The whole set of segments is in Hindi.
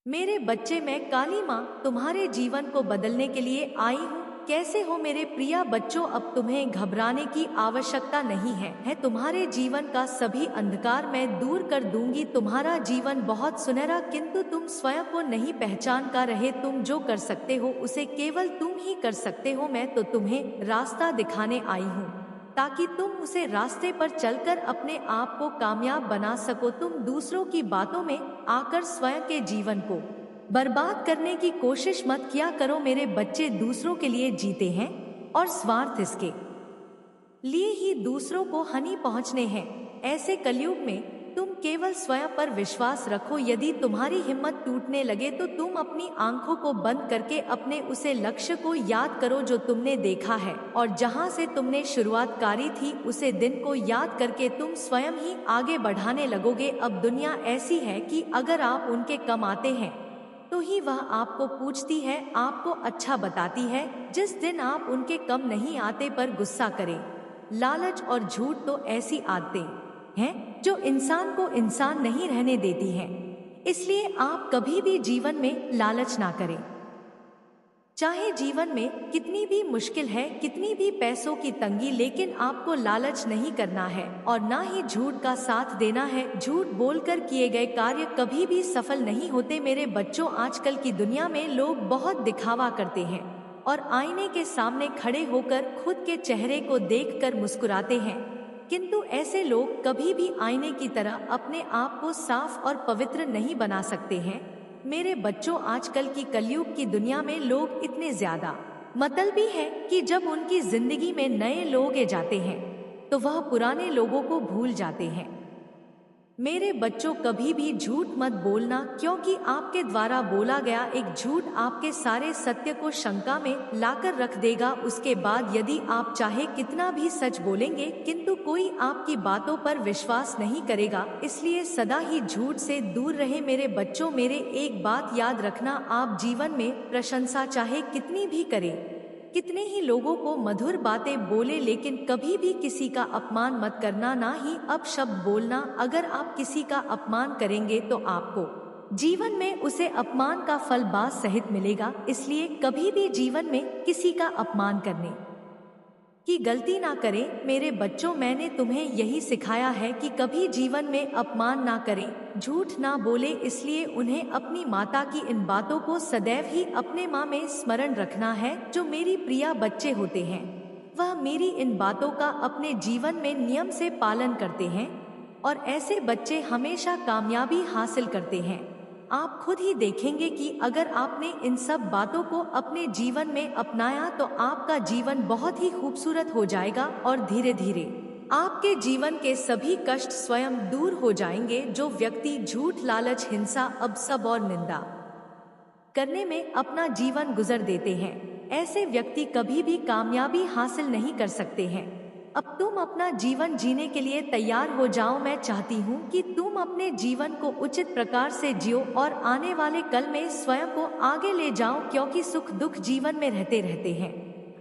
मेरे बच्चे, मैं काली माँ तुम्हारे जीवन को बदलने के लिए आई हूँ। कैसे हो मेरे प्रिय बच्चों? अब तुम्हें घबराने की आवश्यकता नहीं है तुम्हारे जीवन का सभी अंधकार मैं दूर कर दूंगी। तुम्हारा जीवन बहुत सुनहरा, किंतु तुम स्वयं को नहीं पहचान कर रहे। तुम जो कर सकते हो उसे केवल तुम ही कर सकते हो। मैं तो तुम्हें रास्ता दिखाने आई हूँ ताकि तुम उसे रास्ते पर चलकर अपने आप को कामयाब बना सको। तुम दूसरों की बातों में आकर स्वयं के जीवन को बर्बाद करने की कोशिश मत किया करो। मेरे बच्चे दूसरों के लिए जीते हैं और स्वार्थ इसके लिए ही दूसरों को हानि पहुंचने हैं। ऐसे कलयुग में तुम केवल स्वयं पर विश्वास रखो। यदि तुम्हारी हिम्मत टूटने लगे तो तुम अपनी आंखों को बंद करके अपने उसे लक्ष्य को याद करो जो तुमने देखा है और जहां से तुमने शुरुआत करी थी उसे दिन को याद करके तुम स्वयं ही आगे बढ़ाने लगोगे। अब दुनिया ऐसी है कि अगर आप उनके कम आते हैं तो ही वह आपको पूछती है, आपको अच्छा बताती है। जिस दिन आप उनके कम नहीं आते पर गुस्सा करें। लालच और झूठ तो ऐसी आदतें हैं जो इंसान को इंसान नहीं रहने देती हैं। इसलिए आप कभी भी जीवन में लालच ना करें। चाहे जीवन में कितनी भी मुश्किल है, कितनी भी पैसों की तंगी, लेकिन आपको लालच नहीं करना है और ना ही झूठ का साथ देना है। झूठ बोलकर किए गए कार्य कभी भी सफल नहीं होते। मेरे बच्चों, आजकल की दुनिया में लोग बहुत दिखावा करते हैं और आईने के सामने खड़े होकर खुद के चेहरे को देखकर मुस्कुराते हैं, किंतु ऐसे लोग कभी भी आईने की तरह अपने आप को साफ और पवित्र नहीं बना सकते हैं। मेरे बच्चों, आजकल की कलयुग की दुनिया में लोग इतने ज्यादा मतलबी हैं कि जब उनकी जिंदगी में नए लोग आ जाते हैं तो वह पुराने लोगों को भूल जाते हैं। मेरे बच्चों, कभी भी झूठ मत बोलना, क्योंकि आपके द्वारा बोला गया एक झूठ आपके सारे सत्य को शंका में लाकर रख देगा। उसके बाद यदि आप चाहे कितना भी सच बोलेंगे, किंतु कोई आपकी बातों पर विश्वास नहीं करेगा। इसलिए सदा ही झूठ से दूर रहे। मेरे बच्चों, मेरे एक बात याद रखना, आप जीवन में प्रशंसा चाहे कितनी भी करें, कितने ही लोगों को मधुर बातें बोले, लेकिन कभी भी किसी का अपमान मत करना, ना ही अपशब्द बोलना। अगर आप किसी का अपमान करेंगे तो आपको जीवन में उसे अपमान का फल बाद सहित मिलेगा। इसलिए कभी भी जीवन में किसी का अपमान करने की गलती ना करें। मेरे बच्चों, मैंने तुम्हें यही सिखाया है कि कभी जीवन में अपमान ना करें, झूठ ना बोले। इसलिए उन्हें अपनी माता की इन बातों को सदैव ही अपने माँ में स्मरण रखना है। जो मेरी प्रिय बच्चे होते हैं वह मेरी इन बातों का अपने जीवन में नियम से पालन करते हैं और ऐसे बच्चे हमेशा कामयाबी हासिल करते हैं। आप खुद ही देखेंगे कि अगर आपने इन सब बातों को अपने जीवन में अपनाया तो आपका जीवन बहुत ही खूबसूरत हो जाएगा और धीरे धीरे आपके जीवन के सभी कष्ट स्वयं दूर हो जाएंगे। जो व्यक्ति झूठ, लालच, हिंसा, अब और निंदा करने में अपना जीवन गुजर देते हैं, ऐसे व्यक्ति कभी भी कामयाबी हासिल नहीं कर सकते हैं। अब तुम अपना जीवन जीने के लिए तैयार हो जाओ। मैं चाहती हूँ कि तुम अपने जीवन को उचित प्रकार से जियो और आने वाले कल में स्वयं को आगे ले जाओ, क्योंकि सुख दुख जीवन में रहते रहते हैं।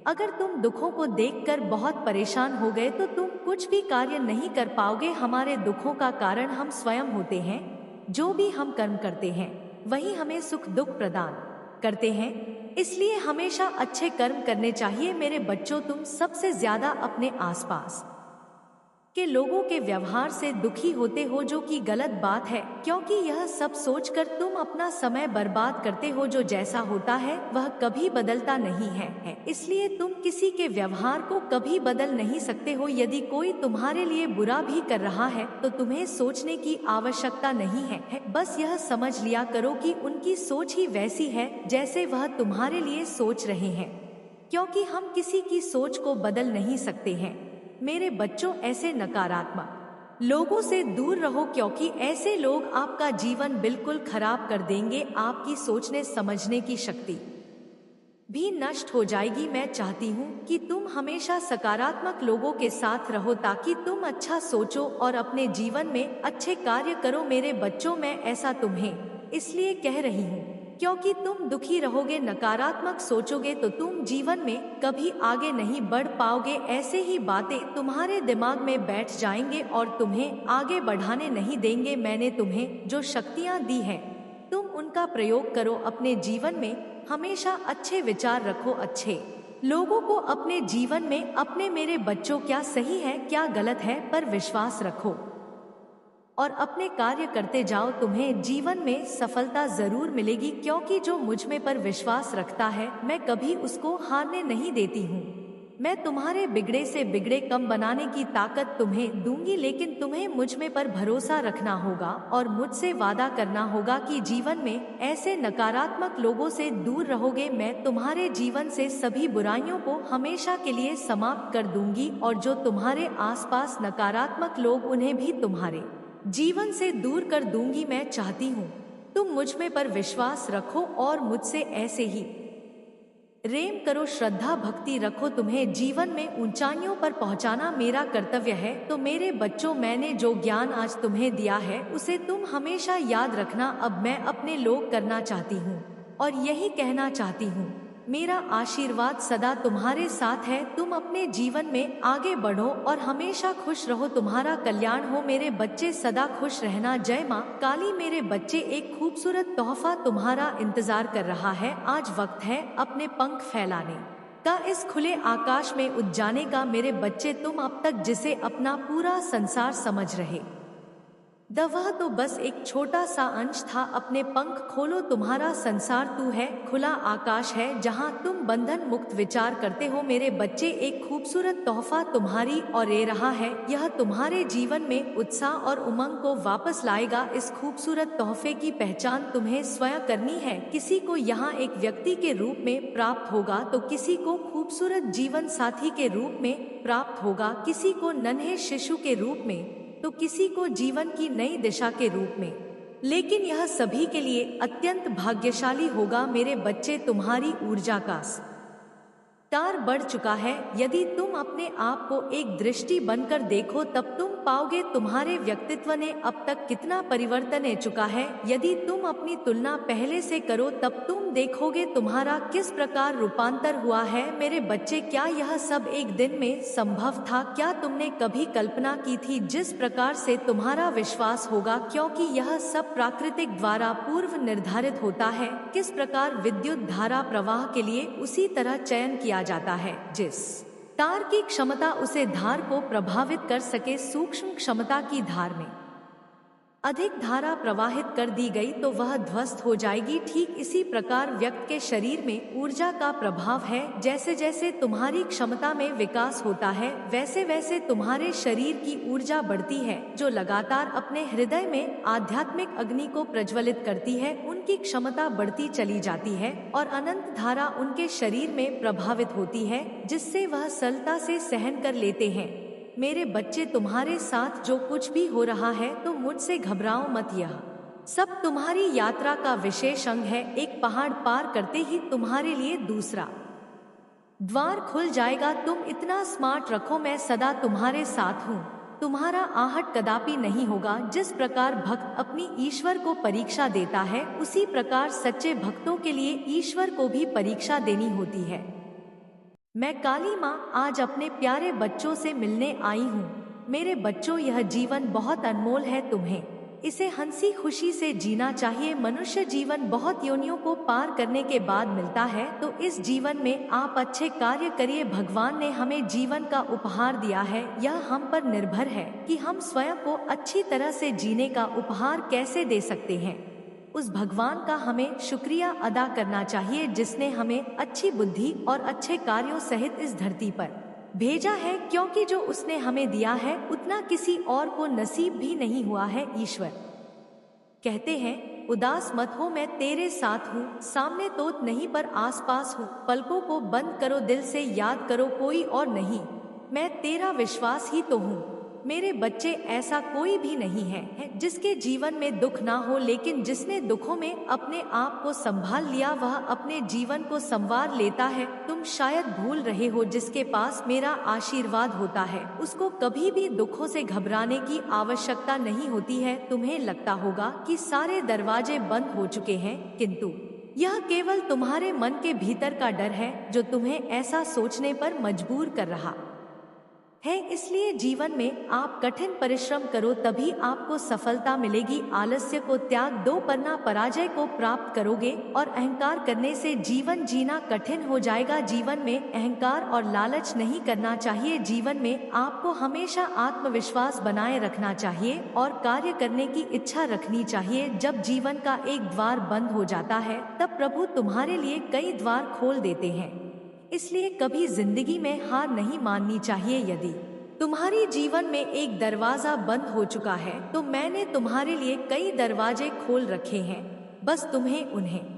अगर तुम दुखों को देखकर बहुत परेशान हो गए तो तुम कुछ भी कार्य नहीं कर पाओगे। हमारे दुखों का कारण हम स्वयं होते हैं। जो भी हम कर्म करते हैं वही हमें सुख दुख प्रदान करते हैं। इसलिए हमेशा अच्छे कर्म करने चाहिए। मेरे बच्चों, तुम सबसे ज्यादा अपने आसपास के लोगों के व्यवहार से दुखी होते हो, जो कि गलत बात है, क्योंकि यह सब सोचकर तुम अपना समय बर्बाद करते हो। जो जैसा होता है वह कभी बदलता नहीं है, इसलिए तुम किसी के व्यवहार को कभी बदल नहीं सकते हो। यदि कोई तुम्हारे लिए बुरा भी कर रहा है तो तुम्हें सोचने की आवश्यकता नहीं है। बस यह समझ लिया करो कि उनकी सोच ही वैसी है जैसे वह तुम्हारे लिए सोच रहे हैं, क्योंकि हम किसी की सोच को बदल नहीं सकते हैं। मेरे बच्चों, ऐसे नकारात्मक लोगों से दूर रहो, क्योंकि ऐसे लोग आपका जीवन बिल्कुल खराब कर देंगे। आपकी सोचने समझने की शक्ति भी नष्ट हो जाएगी। मैं चाहती हूँ कि तुम हमेशा सकारात्मक लोगों के साथ रहो ताकि तुम अच्छा सोचो और अपने जीवन में अच्छे कार्य करो। मेरे बच्चों, मैं ऐसा तुम्हें इसलिए कह रही हूँ क्योंकि तुम दुखी रहोगे, नकारात्मक सोचोगे तो तुम जीवन में कभी आगे नहीं बढ़ पाओगे। ऐसे ही बातें तुम्हारे दिमाग में बैठ जाएंगे और तुम्हें आगे बढ़ाने नहीं देंगे। मैंने तुम्हें जो शक्तियाँ दी हैं तुम उनका उनका प्रयोग करो अपने जीवन में। हमेशा अच्छे विचार रखो, अच्छे लोगों को अपने जीवन में अपने मेरे बच्चों क्या सही है क्या गलत है पर विश्वास रखो और अपने कार्य करते जाओ। तुम्हें जीवन में सफलता जरूर मिलेगी, क्योंकि जो मुझ में पर विश्वास रखता है मैं कभी उसको हारने नहीं देती हूँ। मैं तुम्हारे बिगड़े से बिगड़े कम बनाने की ताकत तुम्हें दूंगी, लेकिन तुम्हें मुझ में पर भरोसा रखना होगा और मुझसे वादा करना होगा कि जीवन में ऐसे नकारात्मक लोगों से दूर रहोगे। मैं तुम्हारे जीवन से सभी बुराइयों को हमेशा के लिए समाप्त कर दूंगी और जो तुम्हारे आसपास नकारात्मक लोग उन्हें भी तुम्हारे जीवन से दूर कर दूंगी। मैं चाहती हूँ तुम मुझ में पर विश्वास रखो और मुझसे ऐसे ही प्रेम करो, श्रद्धा भक्ति रखो। तुम्हें जीवन में ऊंचाइयों पर पहुंचाना मेरा कर्तव्य है। तो मेरे बच्चों, मैंने जो ज्ञान आज तुम्हें दिया है उसे तुम हमेशा याद रखना। अब मैं अपने लोग करना चाहती हूँ और यही कहना चाहती हूँ, मेरा आशीर्वाद सदा तुम्हारे साथ है। तुम अपने जीवन में आगे बढ़ो और हमेशा खुश रहो। तुम्हारा कल्याण हो मेरे बच्चे, सदा खुश रहना। जय माँ काली। मेरे बच्चे, एक खूबसूरत तोहफा तुम्हारा इंतजार कर रहा है। आज वक्त है अपने पंख फैलाने का, इस खुले आकाश में उड़ जाने का। मेरे बच्चे, तुम अब तक जिसे अपना पूरा संसार समझ रहे वह तो बस एक छोटा सा अंश था। अपने पंख खोलो, तुम्हारा संसार तू है, खुला आकाश है जहां तुम बंधन मुक्त विचार करते हो। मेरे बच्चे, एक खूबसूरत तोहफा तुम्हारी और ये रहा है। यह तुम्हारे जीवन में उत्साह और उमंग को वापस लाएगा। इस खूबसूरत तोहफे की पहचान तुम्हें स्वयं करनी है। किसी को यहाँ एक व्यक्ति के रूप में प्राप्त होगा तो किसी को खूबसूरत जीवन साथी के रूप में प्राप्त होगा, किसी को नन्हे शिशु के रूप में, तो किसी को जीवन की नई दिशा के रूप में, लेकिन यह सभी के लिए अत्यंत भाग्यशाली होगा। मेरे बच्चे, तुम्हारी ऊर्जा का स्टार बढ़ चुका है। यदि तुम अपने आप को एक दृष्टि बनकर देखो तब तुम पाओगे तुम्हारे व्यक्तित्व ने अब तक कितना परिवर्तन हो चुका है। यदि तुम अपनी तुलना पहले से करो तब तुम देखोगे तुम्हारा किस प्रकार रूपांतर हुआ है। मेरे बच्चे, क्या यह सब एक दिन में संभव था? क्या तुमने कभी कल्पना की थी जिस प्रकार से तुम्हारा विश्वास होगा, क्योंकि यह सब प्राकृतिक द्वारा पूर्व निर्धारित होता है। किस प्रकार विद्युत धारा प्रवाह के लिए उसी तरह चयन किया जाता है जिस तार की क्षमता उसे धार को प्रभावित कर सके। सूक्ष्म क्षमता की धार में अधिक धारा प्रवाहित कर दी गई तो वह ध्वस्त हो जाएगी। ठीक इसी प्रकार व्यक्ति के शरीर में ऊर्जा का प्रभाव है। जैसे जैसे तुम्हारी क्षमता में विकास होता है वैसे वैसे तुम्हारे शरीर की ऊर्जा बढ़ती है, जो लगातार अपने हृदय में आध्यात्मिक अग्नि को प्रज्वलित करती है। उनकी क्षमता बढ़ती चली जाती है और अनंत धारा उनके शरीर में प्रभावित होती है, जिससे वह सरलता से सहन कर लेते हैं। मेरे बच्चे, तुम्हारे साथ जो कुछ भी हो रहा है तो मुझसे घबराओ मत। यह सब तुम्हारी यात्रा का विशेष अंग है। एक पहाड़ पार करते ही तुम्हारे लिए दूसरा द्वार खुल जाएगा। तुम इतना स्मार्ट रखो, मैं सदा तुम्हारे साथ हूँ। तुम्हारा आहट कदापि नहीं होगा। जिस प्रकार भक्त अपनी ईश्वर को परीक्षा देता है उसी प्रकार सच्चे भक्तों के लिए ईश्वर को भी परीक्षा देनी होती है। मैं काली माँ आज अपने प्यारे बच्चों से मिलने आई हूँ। मेरे बच्चों, यह जीवन बहुत अनमोल है, तुम्हें इसे हंसी खुशी से जीना चाहिए। मनुष्य जीवन बहुत योनियों को पार करने के बाद मिलता है, तो इस जीवन में आप अच्छे कार्य करिए। भगवान ने हमें जीवन का उपहार दिया है, यह हम पर निर्भर है कि हम स्वयं को अच्छी तरह से जीने का उपहार कैसे दे सकते हैं। उस भगवान का हमें शुक्रिया अदा करना चाहिए जिसने हमें अच्छी बुद्धि और अच्छे कार्यों सहित इस धरती पर भेजा है, क्योंकि जो उसने हमें दिया है उतना किसी और को नसीब भी नहीं हुआ है। ईश्वर कहते हैं, उदास मत हो, मैं तेरे साथ हूँ। सामने तो नहीं पर आसपास हूँ। पलकों को बंद करो, दिल से याद करो, कोई और नहीं, मैं तेरा विश्वास ही तो हूँ। मेरे बच्चे, ऐसा कोई भी नहीं है जिसके जीवन में दुख ना हो, लेकिन जिसने दुखों में अपने आप को संभाल लिया वह अपने जीवन को संवार लेता है। तुम शायद भूल रहे हो, जिसके पास मेरा आशीर्वाद होता है उसको कभी भी दुखों से घबराने की आवश्यकता नहीं होती है। तुम्हें लगता होगा कि सारे दरवाजे बंद हो चुके हैं, किंतु यह केवल तुम्हारे मन के भीतर का डर है जो तुम्हें ऐसा सोचने पर मजबूर कर रहा है, इसलिए जीवन में आप कठिन परिश्रम करो, तभी आपको सफलता मिलेगी। आलस्य को त्याग दो, वरना पराजय को प्राप्त करोगे, और अहंकार करने से जीवन जीना कठिन हो जाएगा। जीवन में अहंकार और लालच नहीं करना चाहिए। जीवन में आपको हमेशा आत्मविश्वास बनाए रखना चाहिए और कार्य करने की इच्छा रखनी चाहिए। जब जीवन का एक द्वार बंद हो जाता है, तब प्रभु तुम्हारे लिए कई द्वार खोल देते हैं। इसलिए कभी जिंदगी में हार नहीं माननी चाहिए। यदि तुम्हारी जीवन में एक दरवाजा बंद हो चुका है, तो मैंने तुम्हारे लिए कई दरवाजे खोल रखे हैं, बस तुम्हें उन्हें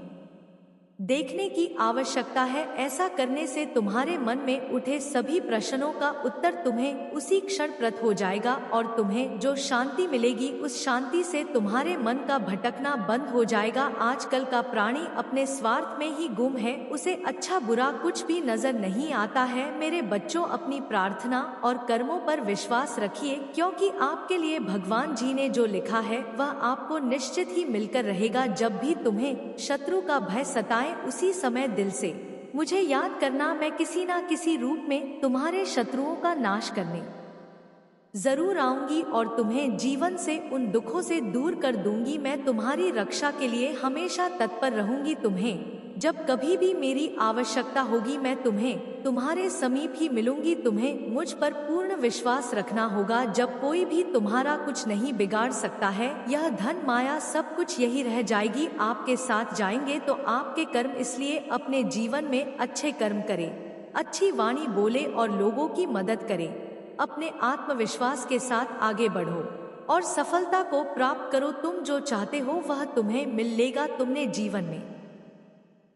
देखने की आवश्यकता है। ऐसा करने से तुम्हारे मन में उठे सभी प्रश्नों का उत्तर तुम्हें उसी क्षण प्रत हो जाएगा, और तुम्हें जो शांति मिलेगी, उस शांति से तुम्हारे मन का भटकना बंद हो जाएगा। आजकल का प्राणी अपने स्वार्थ में ही गुम है, उसे अच्छा बुरा कुछ भी नजर नहीं आता है। मेरे बच्चों, अपनी प्रार्थना और कर्मों पर विश्वास रखिए, क्योंकि आपके लिए भगवान जी ने जो लिखा है वह आपको निश्चित ही मिलकर रहेगा। जब भी तुम्हें शत्रु का भय सताए, उसी समय दिल से मुझे याद करना, मैं किसी ना किसी रूप में तुम्हारे शत्रुओं का नाश करने जरूर आऊंगी और तुम्हें जीवन से उन दुखों से दूर कर दूंगी। मैं तुम्हारी रक्षा के लिए हमेशा तत्पर रहूंगी। तुम्हें जब कभी भी मेरी आवश्यकता होगी, मैं तुम्हें तुम्हारे समीप ही मिलूंगी। तुम्हें मुझ पर पूर्ण विश्वास रखना होगा। जब कोई भी तुम्हारा कुछ नहीं बिगाड़ सकता है, यह धन माया सब कुछ यही रह जाएगी। आपके साथ जाएंगे तो आपके कर्म, इसलिए अपने जीवन में अच्छे कर्म करें, अच्छी वाणी बोले और लोगों की मदद करें। अपने आत्मविश्वास के साथ आगे बढ़ो और सफलता को प्राप्त करो। तुम जो चाहते हो वह तुम्हें मिल लेगा। तुमने जीवन में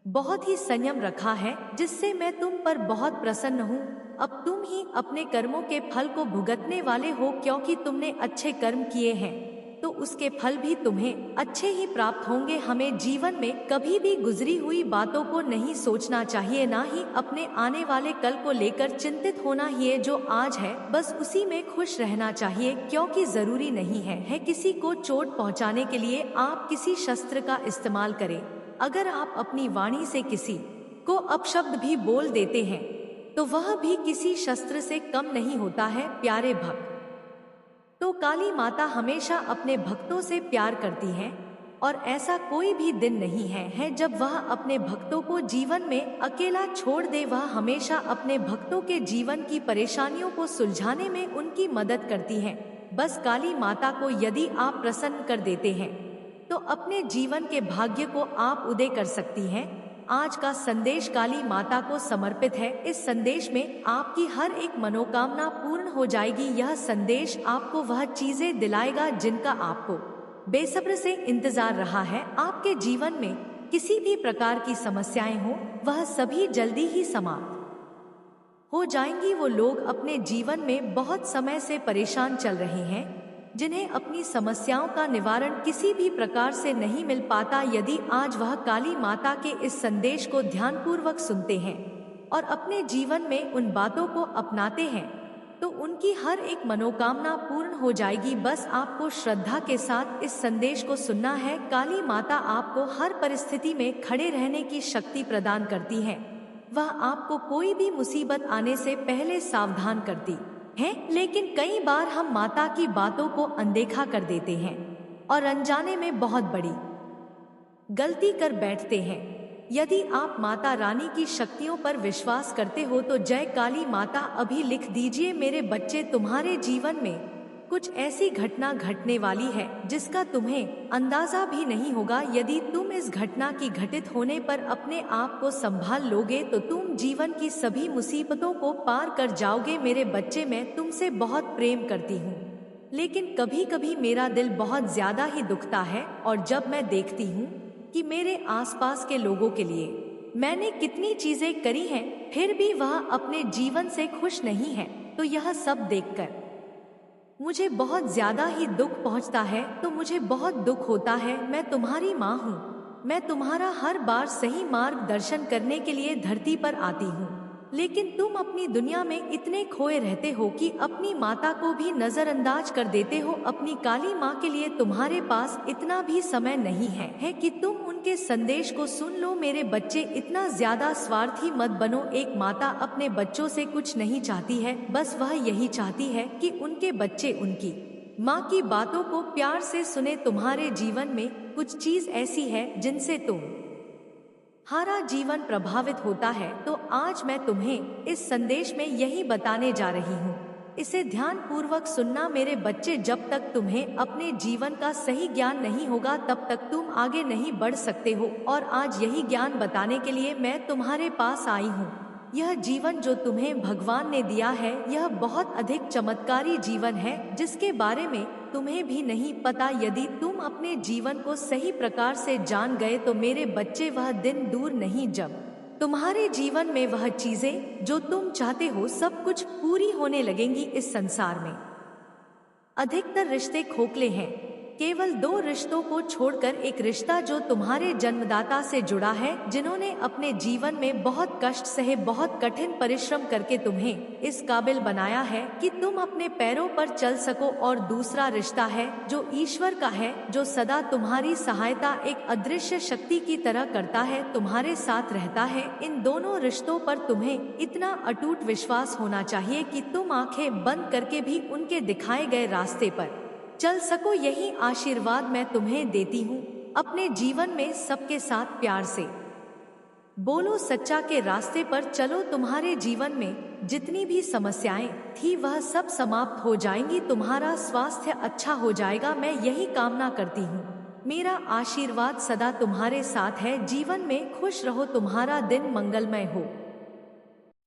बहुत ही संयम रखा है, जिससे मैं तुम पर बहुत प्रसन्न हूँ। अब तुम ही अपने कर्मों के फल को भुगतने वाले हो, क्योंकि तुमने अच्छे कर्म किए हैं तो उसके फल भी तुम्हें अच्छे ही प्राप्त होंगे। हमें जीवन में कभी भी गुजरी हुई बातों को नहीं सोचना चाहिए, ना ही अपने आने वाले कल को लेकर चिंतित होना ही है। जो आज है बस उसी में खुश रहना चाहिए, क्योंकि जरूरी नहीं है किसी को चोट पहुंचाने के लिए आप किसी शस्त्र का इस्तेमाल करें। अगर आप अपनी वाणी से किसी को अपशब्द भी बोल देते हैं, तो वह भी किसी शस्त्र से कम नहीं होता है। प्यारे भक्त, तो काली माता हमेशा अपने भक्तों से प्यार करती है, और ऐसा कोई भी दिन नहीं है जब वह अपने भक्तों को जीवन में अकेला छोड़ दे। वह हमेशा अपने भक्तों के जीवन की परेशानियों को सुलझाने में उनकी मदद करती है। बस काली माता को यदि आप प्रसन्न कर देते हैं, तो अपने जीवन के भाग्य को आप उदय कर सकती हैं। आज का संदेश काली माता को समर्पित है। इस संदेश में आपकी हर एक मनोकामना पूर्ण हो जाएगी। यह संदेश आपको वह चीजें दिलाएगा जिनका आपको बेसब्र से इंतजार रहा है। आपके जीवन में किसी भी प्रकार की समस्याएं हो, वह सभी जल्दी ही समाप्त हो जाएंगी। वो लोग अपने जीवन में बहुत समय से परेशान चल रहे हैं, जिन्हें अपनी समस्याओं का निवारण किसी भी प्रकार से नहीं मिल पाता। यदि आज वह काली माता के इस संदेश को ध्यानपूर्वक सुनते हैं और अपने जीवन में उन बातों को अपनाते हैं, तो उनकी हर एक मनोकामना पूर्ण हो जाएगी। बस आपको श्रद्धा के साथ इस संदेश को सुनना है। काली माता आपको हर परिस्थिति में खड़े रहने की शक्ति प्रदान करती है। वह आपको कोई भी मुसीबत आने से पहले सावधान करती है, लेकिन कई बार हम माता की बातों को अनदेखा कर देते हैं और अनजाने में बहुत बड़ी गलती कर बैठते हैं। यदि आप माता रानी की शक्तियों पर विश्वास करते हो, तो जय काली माता अभी लिख दीजिए। मेरे बच्चे, तुम्हारे जीवन में कुछ ऐसी घटना घटने वाली है जिसका तुम्हें अंदाजा भी नहीं होगा। यदि तुम इस घटना की घटित होने पर अपने आप को संभाल लोगे, तो तुम जीवन की सभी मुसीबतों को पार कर जाओगे। मेरे बच्चे, मैं तुमसे बहुत प्रेम करती हूँ, लेकिन कभी कभी मेरा दिल बहुत ज्यादा ही दुखता है, और जब मैं देखती हूँ कि मेरे आसपास के लोगों के लिए मैंने कितनी चीजें करी हैं, फिर भी वह अपने जीवन से खुश नहीं है, तो यह सब देखकर मुझे बहुत ज्यादा ही दुख पहुंचता है। तो मुझे बहुत दुख होता है। मैं तुम्हारी माँ हूँ, मैं तुम्हारा हर बार सही मार्गदर्शन करने के लिए धरती पर आती हूँ, लेकिन तुम अपनी दुनिया में इतने खोए रहते हो कि अपनी माता को भी नजरअंदाज कर देते हो। अपनी काली माँ के लिए तुम्हारे पास इतना भी समय नहीं है कि तुम उनकी उनके संदेश को सुन लो। मेरे बच्चे, इतना ज्यादा स्वार्थी मत बनो। एक माता अपने बच्चों से कुछ नहीं चाहती है, बस वह यही चाहती है कि उनके बच्चे उनकी माँ की बातों को प्यार से सुने। तुम्हारे जीवन में कुछ चीज ऐसी है जिनसे तुम्हारा जीवन प्रभावित होता है, तो आज मैं तुम्हें इस संदेश में यही बताने जा रही हूँ। इसे ध्यान पूर्वक सुनना मेरे बच्चे। जब तक तुम्हें अपने जीवन का सही ज्ञान नहीं होगा तब तक तुम आगे नहीं बढ़ सकते हो, और आज यही ज्ञान बताने के लिए मैं तुम्हारे पास आई हूँ। यह जीवन जो तुम्हें भगवान ने दिया है, यह बहुत अधिक चमत्कारी जीवन है जिसके बारे में तुम्हें भी नहीं पता। यदि तुम अपने जीवन को सही प्रकार से जान गए तो मेरे बच्चे, वह दिन दूर नहीं जब तुम्हारे जीवन में वह चीजें जो तुम चाहते हो सब कुछ पूरी होने लगेंगी। इस संसार में अधिकतर रिश्ते खोखले हैं। केवल 2 रिश्तों को छोड़कर एक रिश्ता जो तुम्हारे जन्मदाता से जुड़ा है, जिन्होंने अपने जीवन में बहुत कष्ट सहे, बहुत कठिन परिश्रम करके तुम्हें इस काबिल बनाया है कि तुम अपने पैरों पर चल सको। और दूसरा रिश्ता है जो ईश्वर का है, जो सदा तुम्हारी सहायता एक अदृश्य शक्ति की तरह करता है, तुम्हारे साथ रहता है। इन दोनों रिश्तों पर तुम्हें इतना अटूट विश्वास होना चाहिए कि तुम आंखें बंद करके भी उनके दिखाए गए रास्ते पर चल सको। यही आशीर्वाद मैं तुम्हें देती हूँ। अपने जीवन में सबके साथ प्यार से बोलो, सच्चा के रास्ते पर चलो। तुम्हारे जीवन में जितनी भी समस्याएं थी वह सब समाप्त हो जाएंगी। तुम्हारा स्वास्थ्य अच्छा हो जाएगा, मैं यही कामना करती हूँ। मेरा आशीर्वाद सदा तुम्हारे साथ है। जीवन में खुश रहो, तुम्हारा दिन मंगलमय हो।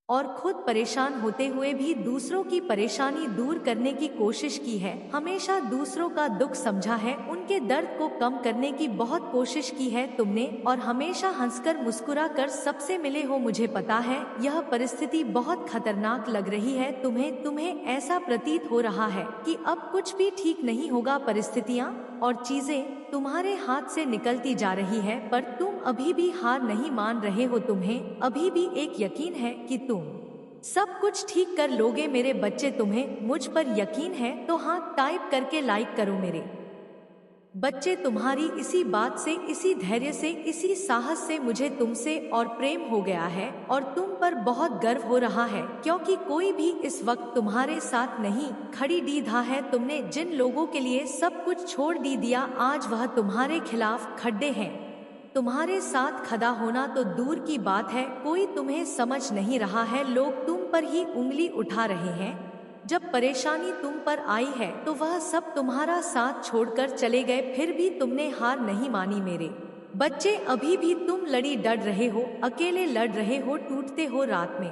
और खुद परेशान होते हुए भी दूसरों की परेशानी दूर करने की कोशिश की है। हमेशा दूसरों का दुख समझा है, उनके दर्द को कम करने की बहुत कोशिश की है तुमने, और हमेशा हंसकर मुस्कुरा कर सबसे मिले हो। मुझे पता है यह परिस्थिति बहुत खतरनाक लग रही है तुम्हें ऐसा प्रतीत हो रहा है कि अब कुछ भी ठीक नहीं होगा। परिस्थितियाँ और चीजें तुम्हारे हाथ से निकलती जा रही है, पर तुम अभी भी हार नहीं मान रहे हो। तुम्हें अभी भी एक यकीन है कि तुम सब कुछ ठीक कर लोगे। मेरे बच्चे, तुम्हें मुझ पर यकीन है तो हाथ टाइप करके लाइक करो। मेरे बच्चे, तुम्हारी इसी बात से, इसी धैर्य से, इसी साहस से मुझे तुमसे और प्रेम हो गया है, और तुम पर बहुत गर्व हो रहा है, क्योंकि कोई भी इस वक्त तुम्हारे साथ नहीं खड़ी दीधा है। तुमने जिन लोगों के लिए सब कुछ छोड़ दिया, आज वह तुम्हारे खिलाफ खड़े हैं। तुम्हारे साथ खड़ा होना तो दूर की बात है, कोई तुम्हें समझ नहीं रहा है। लोग तुम पर ही उंगली उठा रहे हैं। जब परेशानी तुम पर आई है तो वह सब तुम्हारा साथ छोड़कर चले गए, फिर भी तुमने हार नहीं मानी। मेरे बच्चे, अभी भी तुम लड़ी डट रहे हो, अकेले लड़ रहे हो, टूटते हो, रात में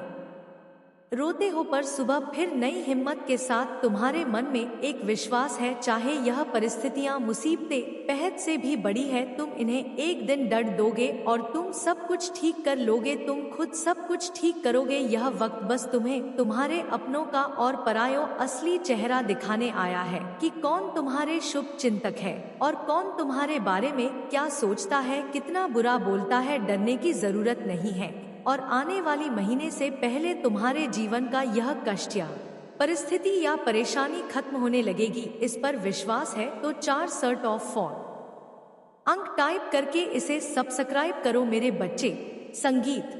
रोते हो, पर सुबह फिर नई हिम्मत के साथ तुम्हारे मन में एक विश्वास है। चाहे यह परिस्थितियां, मुसीबतें पहद से भी बड़ी है, तुम इन्हें एक दिन डट दोगे और तुम सब कुछ ठीक कर लोगे। तुम खुद सब कुछ ठीक करोगे। यह वक्त बस तुम्हें तुम्हारे अपनों का और परायों असली चेहरा दिखाने आया है कि कौन तुम्हारे शुभ चिंतक है और कौन तुम्हारे बारे में क्या सोचता है, कितना बुरा बोलता है। डरने की जरूरत नहीं है, और आने वाली महीने से पहले तुम्हारे जीवन का यह कष्ट या परिस्थिति या परेशानी खत्म होने लगेगी। इस पर विश्वास है तो 4 सर्ट ऑफ 4 अंक टाइप करके इसे सब्सक्राइब करो। मेरे बच्चे, संगीत,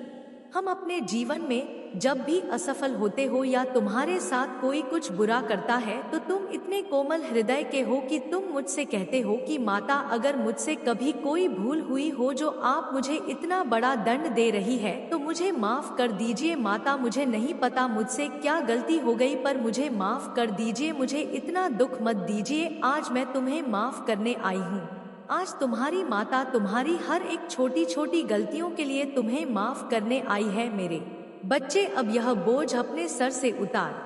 हम अपने जीवन में जब भी असफल होते हो या तुम्हारे साथ कोई कुछ बुरा करता है तो तुम इतने कोमल हृदय के हो कि तुम मुझसे कहते हो कि माता, अगर मुझसे कभी कोई भूल हुई हो जो आप मुझे इतना बड़ा दंड दे रही है तो मुझे माफ कर दीजिए। माता, मुझे नहीं पता मुझसे क्या गलती हो गई, पर मुझे माफ कर दीजिए। मुझे इतना दुख मत दीजिए। आज मैं तुम्हें माफ करने आई हूँ। आज तुम्हारी माता तुम्हारी हर एक छोटी छोटी गलतियों के लिए तुम्हें माफ करने आई है। मेरे बच्चे, अब यह बोझ अपने सर से उतार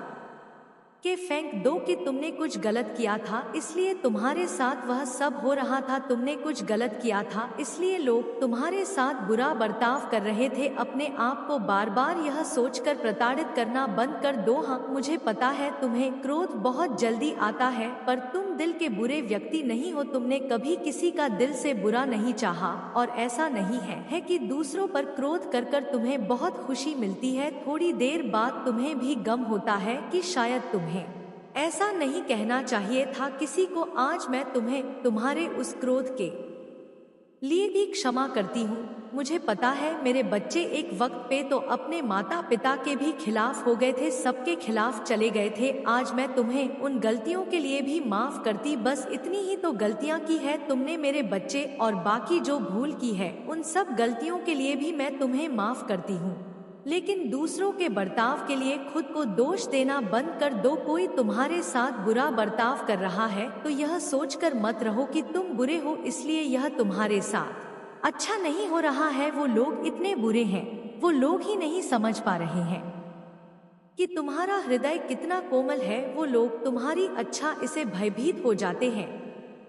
के फेंक दो कि तुमने कुछ गलत किया था, इसलिए तुम्हारे साथ वह सब हो रहा था। तुमने कुछ गलत किया था, इसलिए लोग तुम्हारे साथ बुरा बर्ताव कर रहे थे। अपने आप को बार बार यह सोचकर प्रताड़ित करना बंद कर दो। हाँ, मुझे पता है तुम्हें क्रोध बहुत जल्दी आता है, पर तुम दिल के बुरे व्यक्ति नहीं हो। तुमने कभी किसी का दिल से बुरा नहीं चाहा, और ऐसा नहीं है कि दूसरों पर क्रोध कर कर तुम्हें बहुत खुशी मिलती है। थोड़ी देर बाद तुम्हें भी गम होता है कि शायद तुम्हें ऐसा नहीं कहना चाहिए था किसी को। आज मैं तुम्हें तुम्हारे उस क्रोध के लिए भी क्षमा करती हूँ। मुझे पता है मेरे बच्चे एक वक्त पे तो अपने माता पिता के भी खिलाफ हो गए थे, सबके खिलाफ चले गए थे। आज मैं तुम्हें उन गलतियों के लिए भी माफ करती, बस इतनी ही तो गलतियाँ की है तुमने मेरे बच्चे, और बाकी जो भूल की है उन सब गलतियों के लिए भी मैं तुम्हें माफ करती हूँ। लेकिन दूसरों के बर्ताव के लिए खुद को दोष देना बंद कर दो। कोई तुम्हारे साथ बुरा बर्ताव कर रहा है तो यह सोचकर मत रहो कि तुम बुरे हो इसलिए यह तुम्हारे साथ अच्छा नहीं हो रहा है। वो लोग इतने बुरे हैं, वो लोग ही नहीं समझ पा रहे हैं कि तुम्हारा हृदय कितना कोमल है। वो लोग तुम्हारी अच्छा इसे भयभीत हो जाते हैं।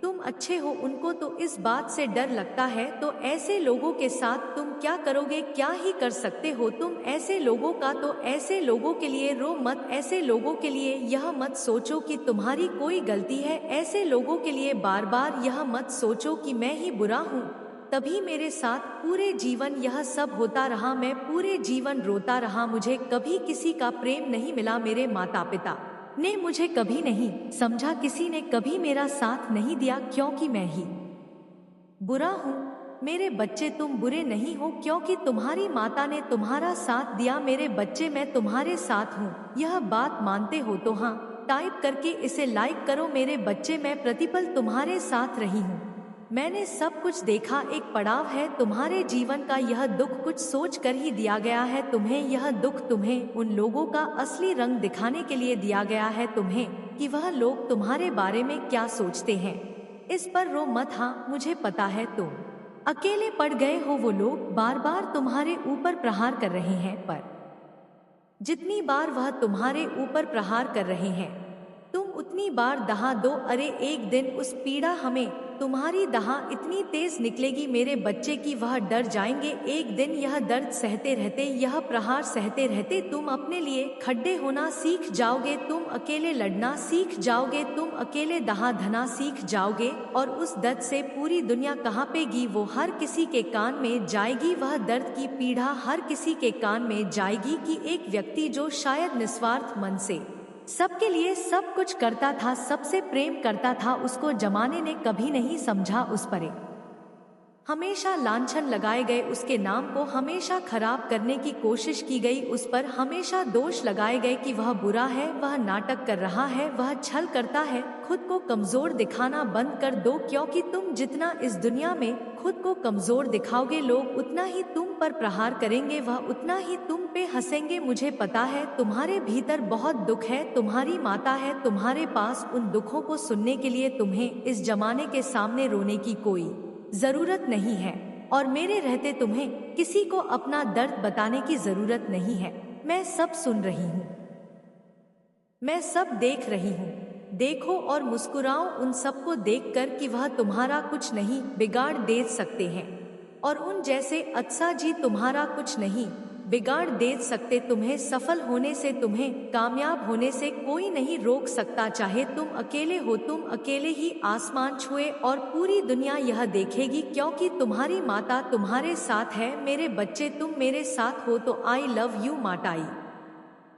तुम अच्छे हो, उनको तो इस बात से डर लगता है, तो ऐसे लोगों के साथ तुम क्या करोगे? क्या ही कर सकते हो तुम ऐसे लोगों का? तो ऐसे लोगों के लिए रो मत, ऐसे लोगों के लिए यह मत सोचो कि तुम्हारी कोई गलती है, ऐसे लोगों के लिए बार बार यह मत सोचो कि मैं ही बुरा हूँ, तभी मेरे साथ पूरे जीवन यह सब होता रहा, मैं पूरे जीवन रोता रहा, मुझे कभी किसी का प्रेम नहीं मिला, मेरे माता पिता ने मुझे कभी नहीं समझा, किसी ने कभी मेरा साथ नहीं दिया क्योंकि मैं ही बुरा हूँ। मेरे बच्चे तुम बुरे नहीं हो क्योंकि तुम्हारी माता ने तुम्हारा साथ दिया। मेरे बच्चे मैं तुम्हारे साथ हूँ, यह बात मानते हो तो हाँ टाइप करके इसे लाइक करो। मेरे बच्चे मैं प्रतिपल तुम्हारे साथ रही हूँ, मैंने सब कुछ देखा। एक पड़ाव है तुम्हारे जीवन का, यह दुख कुछ सोच कर ही दिया गया है तुम्हें। यह दुख तुम्हें उन लोगों का असली रंग दिखाने के लिए दिया गया है तुम्हें, कि वह लोग तुम्हारे बारे में क्या सोचते हैं। इस पर रो मत, हाँ मुझे पता है तुम अकेले पड़ गए हो। वो लोग बार बार तुम्हारे ऊपर प्रहार कर रहे हैं, पर जितनी बार वह तुम्हारे ऊपर प्रहार कर रहे हैं तुम उतनी बार दहा दो। अरे एक दिन उस पीड़ा हमें तुम्हारी दहा इतनी तेज निकलेगी मेरे बच्चे की वह डर जाएंगे। एक दिन यह दर्द सहते रहते, यह प्रहार सहते रहते तुम अपने लिए खड्डे होना सीख जाओगे, तुम अकेले लड़ना सीख जाओगे, तुम अकेले दहा धना सीख जाओगे, और उस दर्द से पूरी दुनिया कहापेगी, वो हर किसी के कान में जाएगी। वह दर्द की पीड़ा हर किसी के कान में जाएगी कि एक व्यक्ति जो शायद निस्वार्थ मन से सबके लिए सब कुछ करता था, सबसे प्रेम करता था, उसको जमाने ने कभी नहीं समझा। उस पर हमेशा लांछन लगाए गए, उसके नाम को हमेशा खराब करने की कोशिश की गई, उस पर हमेशा दोष लगाए गए कि वह बुरा है, वह नाटक कर रहा है, वह छल करता है। खुद को कमजोर दिखाना बंद कर दो, क्योंकि तुम जितना इस दुनिया में खुद को कमजोर दिखाओगे लोग उतना ही तुम पर प्रहार करेंगे, वह उतना ही तुम पे हंसेंगे। मुझे पता है तुम्हारे भीतर बहुत दुख है, तुम्हारी माता है तुम्हारे पास उन दुखों को सुनने के लिए। तुम्हें इस जमाने के सामने रोने की कोई जरूरत नहीं है, और मेरे रहते तुम्हें किसी को अपना दर्द बताने की जरूरत नहीं है। मैं सब सुन रही हूँ, मैं सब देख रही हूँ। देखो और मुस्कुराओ उन सबको देखकर कि वह तुम्हारा कुछ नहीं बिगाड़ दे सकते हैं, और उन जैसे अत्सा जी तुम्हारा कुछ नहीं बिगाड़ दे सकते। तुम्हें सफल होने से, तुम्हें कामयाब होने से कोई नहीं रोक सकता, चाहे तुम अकेले हो, तुम अकेले ही आसमान छुए और पूरी दुनिया यह देखेगी, क्योंकि तुम्हारी माता तुम्हारे साथ है। मेरे बच्चे तुम मेरे साथ हो तो आई लव यू माताई।